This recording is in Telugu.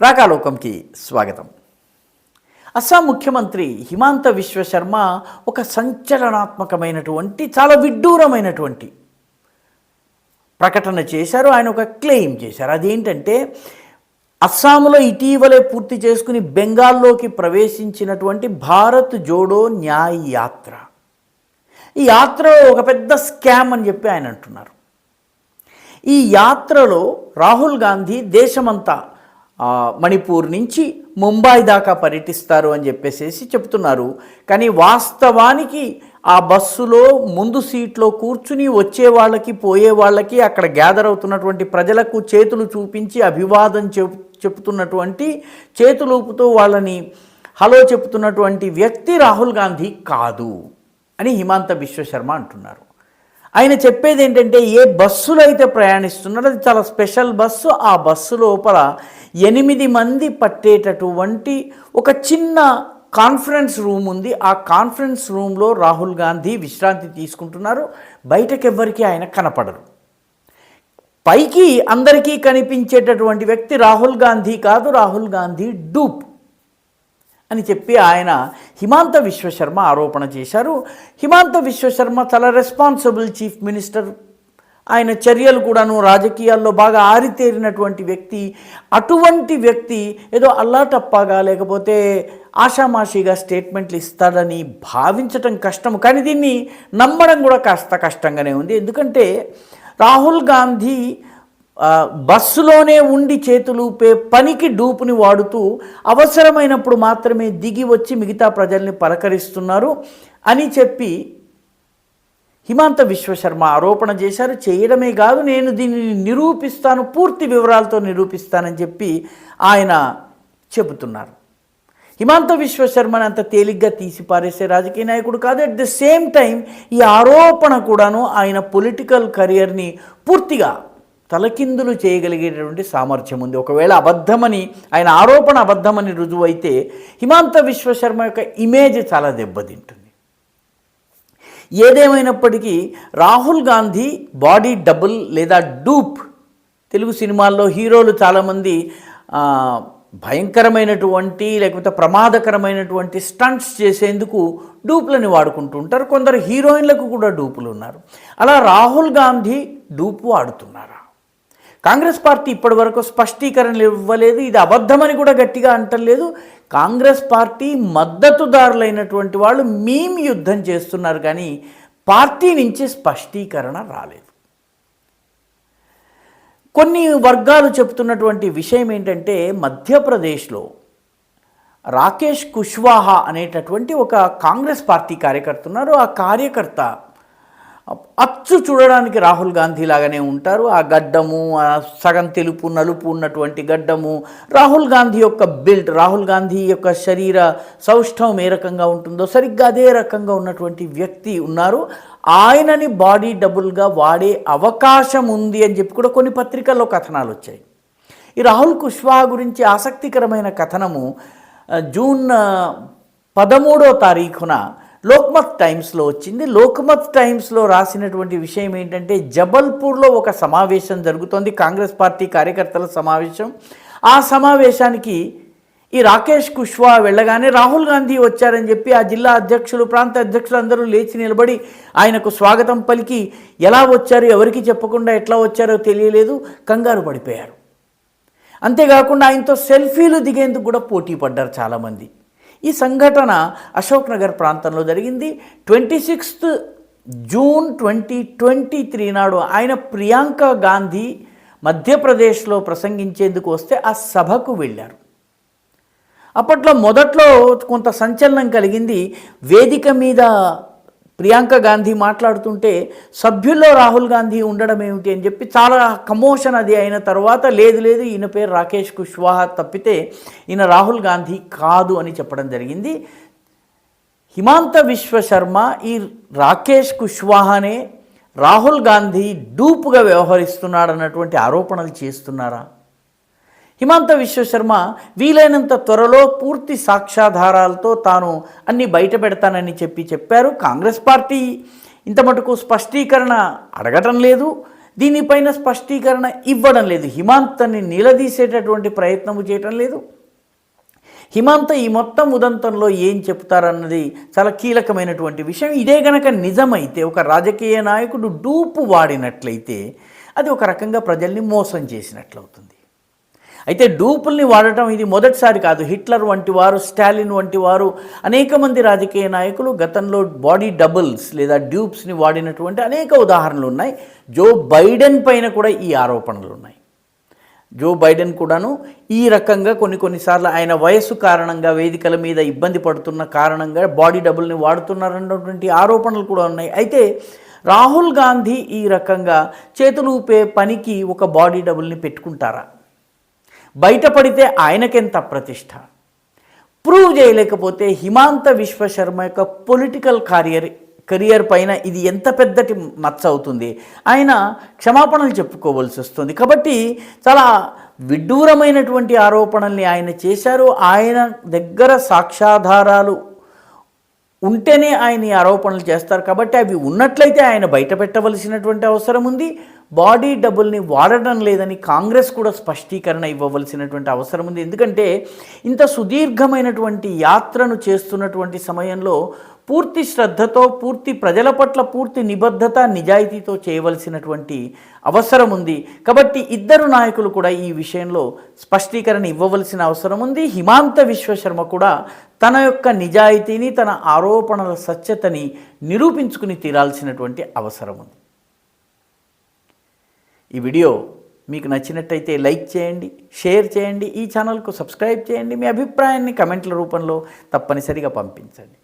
రాకాలోకంకి స్వాగతం. అస్సాం ముఖ్యమంత్రి హిమాంత విశ్వ శర్మ ఒక సంచలనాత్మకమైనటువంటి చాలా విడ్డూరమైనటువంటి ప్రకటన చేశారు. ఆయన ఒక క్లెయిమ్ చేశారు. అదేంటంటే అస్సాంలో ఇటీవలే పూర్తి చేసుకుని బెంగాల్లోకి ప్రవేశించినటువంటి భారత్ జోడో న్యాయ్ యాత్ర, ఈ యాత్ర ఒక పెద్ద స్కామ్ అని చెప్పి ఆయన అంటున్నారు. ఈ యాత్రలో రాహుల్ గాంధీ దేశమంతా మణిపూర్ నుంచి ముంబై దాకా పర్యటిస్తారు అని చెప్పేసి చెప్తున్నారు. కానీ వాస్తవానికి ఆ బస్సులో ముందు సీట్లో కూర్చుని వచ్చే వాళ్ళకి పోయే వాళ్ళకి అక్కడ గ్యాదర్ అవుతున్నటువంటి ప్రజలకు చేతులు చూపించి అభివాదం చెప్తున్నటువంటి చేతులూపుతూ వాళ్ళని హలో చెప్తున్నటువంటి వ్యక్తి రాహుల్ గాంధీ కాదు అని హిమాంత విశ్వ శర్మ అంటున్నారు. ఆయన చెప్పేది ఏంటంటే ఏ బస్సులో అయితే ప్రయాణిస్తున్నారో అది చాలా స్పెషల్ బస్సు. ఆ బస్సు లోపల 8 మంది పట్టేటటువంటి ఒక చిన్న కాన్ఫరెన్స్ రూమ్ ఉంది. ఆ కాన్ఫరెన్స్ రూమ్లో రాహుల్ గాంధీ విశ్రాంతి తీసుకుంటున్నారు. బయటకెవ్వరికీ ఆయన కనపడరు. పైకి అందరికీ కనిపించేటటువంటి వ్యక్తి రాహుల్ గాంధీ కాదు, రాహుల్ గాంధీ డూప్ అని చెప్పి ఆయన హిమాంత విశ్వ శర్మ ఆరోపణ చేశారు. హిమాంత విశ్వ శర్మ చాలా రెస్పాన్సిబుల్ చీఫ్ మినిస్టర్. ఆయన చర్యలు కూడాను రాజకీయాల్లో బాగా ఆరితేరినటువంటి వ్యక్తి. అటువంటి వ్యక్తి ఏదో అల్లాటప్పాగా లేకపోతే ఆషామాషిగా స్టేట్మెంట్లు ఇస్తాడని భావించటం కష్టం. కానీ దీన్ని నమ్మడం కూడా కాస్త కష్టంగానే ఉంది. ఎందుకంటే రాహుల్ గాంధీ బస్సులోనే ఉండి చేతులూపే పనికి డూపుని వాడుతూ అవసరమైనప్పుడు మాత్రమే దిగి వచ్చి మిగతా ప్రజల్ని పలకరిస్తున్నారు అని చెప్పి హిమాంత విశ్వ శర్మ ఆరోపణ చేశారు. చేయడమే కాదు, నేను దీనిని నిరూపిస్తాను, పూర్తి వివరాలతో నిరూపిస్తానని చెప్పి ఆయన చెబుతున్నారు. హిమాంత విశ్వ శర్మని అంత తేలిగ్గా తీసిపారేసే రాజకీయ నాయకుడు కాదు. అట్ ద సేమ్ టైం ఈ ఆరోపణ కూడాను ఆయన పొలిటికల్ కెరియర్ని పూర్తిగా తలకిందులు చేయగలిగేటటువంటి సామర్థ్యం ఉంది. ఒకవేళ అబద్ధమని ఆయన ఆరోపణ అబద్ధమని రుజువైతే హిమాంత విశ్వ శర్మ యొక్క ఇమేజ్ చాలా దెబ్బతింటుంది. ఏదేమైనప్పటికీ రాహుల్ గాంధీ బాడీ డబుల్ లేదా డూప్, తెలుగు సినిమాల్లో హీరోలు చాలామంది భయంకరమైనటువంటి లేకపోతే ప్రమాదకరమైనటువంటి స్టంట్స్ చేసేందుకు డూప్లని వాడుకుంటూ ఉంటారు. కొందరు హీరోయిన్లకు కూడా డూపులు ఉన్నారు. అలా రాహుల్ గాంధీ డూపు వాడుతున్నారా? కాంగ్రెస్ పార్టీ ఇప్పటి వరకు స్పష్టీకరణలు ఇవ్వలేదు. ఇది అబద్ధమని కూడా గట్టిగా అంటలేదు. కాంగ్రెస్ పార్టీ మద్దతుదారులైనటువంటి వాళ్ళు మీమ్ యుద్ధం చేస్తున్నారు, కానీ పార్టీ నుంచి స్పష్టీకరణ రాలేదు. కొన్ని వర్గాలు చెప్తున్నటువంటి విషయం ఏంటంటే మధ్యప్రదేశ్లో రాకేష్ కుష్వాహా అనేటటువంటి ఒక కాంగ్రెస్ పార్టీ కార్యకర్త ఉన్నారు. ఆ కార్యకర్త అచ్చు చూడడానికి రాహుల్ గాంధీ లాగానే ఉంటారు. ఆ గడ్డము, ఆ సగం తెలుపు నలుపు ఉన్నటువంటి గడ్డము, రాహుల్ గాంధీ యొక్క బిల్డ్, రాహుల్ గాంధీ యొక్క శరీర సౌష్ఠవం ఏ రకంగా ఉంటుందో సరిగ్గా అదే రకంగా ఉన్నటువంటి వ్యక్తి ఉన్నారు. ఆయనని బాడీ డబుల్గా వాడే అవకాశం ఉంది అని చెప్పి కూడా కొన్ని పత్రికల్లో కథనాలు వచ్చాయి. ఈ రాహుల్ కుష్వాహా గురించి ఆసక్తికరమైన కథనము జూన్ 13వ తారీఖున లోక్మత్ టైమ్స్లో వచ్చింది. లోక్మత్ టైమ్స్లో రాసినటువంటి విషయం ఏంటంటే జబల్పూర్లో ఒక సమావేశం జరుగుతోంది, కాంగ్రెస్ పార్టీ కార్యకర్తల సమావేశం. ఆ సమావేశానికి ఈ రాకేష్ కుష్వాహా వెళ్ళగానే రాహుల్ గాంధీ వచ్చారని చెప్పి ఆ జిల్లా అధ్యక్షులు, ప్రాంత అధ్యక్షులు అందరూ లేచి నిలబడి ఆయనకు స్వాగతం పలికి ఎలా వచ్చారు, ఎవరికి చెప్పకుండా ఎట్లా వచ్చారో తెలియలేదు, కంగారు పడిపోయారు. అంతేకాకుండా ఆయనతో సెల్ఫీలు దిగేందుకు కూడా పోటీ పడ్డారు చాలామంది. ఈ సంఘటన అశోక్ నగర్ ప్రాంతంలో జరిగింది. 26 జూన్ 2023 నాడు ఆయన ప్రియాంక గాంధీ మధ్యప్రదేశ్లో ప్రసంగించేందుకు వస్తే ఆ సభకు వెళ్ళారు. అప్పట్లో మొదట్లో కొంత సంచలనం కలిగింది. వేదిక మీద ప్రియాంక గాంధీ మాట్లాడుతుంటే సభ్యుల్లో రాహుల్ గాంధీ ఉండడం ఏమిటి అని చెప్పి చాలా కమోషన్ అది అయిన తర్వాత లేదు ఈయన పేరు రాకేష్ కుష్వాహా తప్పితే ఈయన రాహుల్ గాంధీ కాదు అని చెప్పడం జరిగింది. హిమాంత విశ్వ శర్మ ఈ రాకేష్ కుష్వాహానే రాహుల్ గాంధీ డూపుగా వ్యవహరిస్తున్నాడు అన్నటువంటి ఆరోపణలు చేస్తున్నారా? హిమాంత విశ్వ శర్మ వీలైనంత త్వరలో పూర్తి సాక్ష్యాధారాలతో తాను అన్ని బయట పెడతానని చెప్పారు. కాంగ్రెస్ పార్టీ ఇంత మటుకు స్పష్టీకరణ అడగటం లేదు. దీనిపైన స్పష్టీకరణ ఇవ్వడం లేదు. హిమాంతని నిలదీసేటటువంటి ప్రయత్నము చేయటం లేదు. హిమాంత ఈ మొత్తం ఉదంతంలో ఏం చెప్తారన్నది చాలా కీలకమైనటువంటి విషయం. ఇదే గనక నిజమైతే, ఒక రాజకీయ నాయకుడు డూపు వాడినట్లయితే అది ఒక రకంగా ప్రజల్ని మోసం చేసినట్లవుతుంది. అయితే డూపుల్ని వాడటం ఇది మొదటిసారి కాదు. హిట్లర్ వంటి వారు, స్టాలిన్ వంటి వారు, అనేక మంది రాజకీయ నాయకులు గతంలో బాడీ డబుల్స్ లేదా డ్యూప్స్ని వాడినటువంటి అనేక ఉదాహరణలు ఉన్నాయి. జో బైడెన్ పైన కూడా ఈ ఆరోపణలు ఉన్నాయి. జో బైడెన్ కూడాను ఈ రకంగా కొన్నిసార్లు ఆయన వయస్సు కారణంగా, వేదికల మీద ఇబ్బంది పడుతున్న కారణంగా బాడీ డబుల్ని వాడుతున్నారన్నటువంటి ఆరోపణలు కూడా ఉన్నాయి. అయితే రాహుల్ గాంధీ ఈ రకంగా చేతులు ఊపే పనికి ఒక బాడీ డబుల్ని పెట్టుకుంటారా? బయటపడితే ఆయనకెంత ప్రతిష్ట? ప్రూవ్ చేయలేకపోతే హిమాంత విశ్వశర్మ యొక్క పొలిటికల్ కెరియర్ పైన ఇది ఎంత పెద్దటి మచ్చ అవుతుంది. ఆయన క్షమాపణలు చెప్పుకోవాల్సి వస్తుంది. కాబట్టి చాలా విడ్డూరమైనటువంటి ఆరోపణల్ని ఆయన చేశారు. ఆయన దగ్గర సాక్ష్యాధారాలు ఉంటేనే ఆయన ఈ ఆరోపణలు చేస్తారు. కాబట్టి అవి ఉన్నట్లయితే ఆయన బయట పెట్టవలసినటువంటి అవసరం ఉంది. బాడీ డబుల్ని వాడడం లేదని కాంగ్రెస్ కూడా స్పష్టీకరణ ఇవ్వవలసినటువంటి అవసరం ఉంది. ఎందుకంటే ఇంత సుదీర్ఘమైనటువంటి యాత్రను చేస్తున్నటువంటి సమయంలో పూర్తి శ్రద్ధతో, పూర్తి ప్రజల పట్ల పూర్తి నిబద్ధత, నిజాయితీతో చేయవలసినటువంటి అవసరం ఉంది. కాబట్టి ఇద్దరు నాయకులు కూడా ఈ విషయంలో స్పష్టీకరణ ఇవ్వవలసిన అవసరం ఉంది. హిమాంత విశ్వశర్మ కూడా తన యొక్క నిజాయితీని, తన ఆరోపణల సత్యతని నిరూపించుకుని తీరాల్సినటువంటి అవసరం ఉంది. ఈ వీడియో మీకు నచ్చినట్టయితే లైక్ చేయండి, షేర్ చేయండి, ఈ ఛానల్కు సబ్స్క్రైబ్ చేయండి. మీ అభిప్రాయాన్ని కమెంట్ల రూపంలో తప్పనిసరిగా పంపించండి.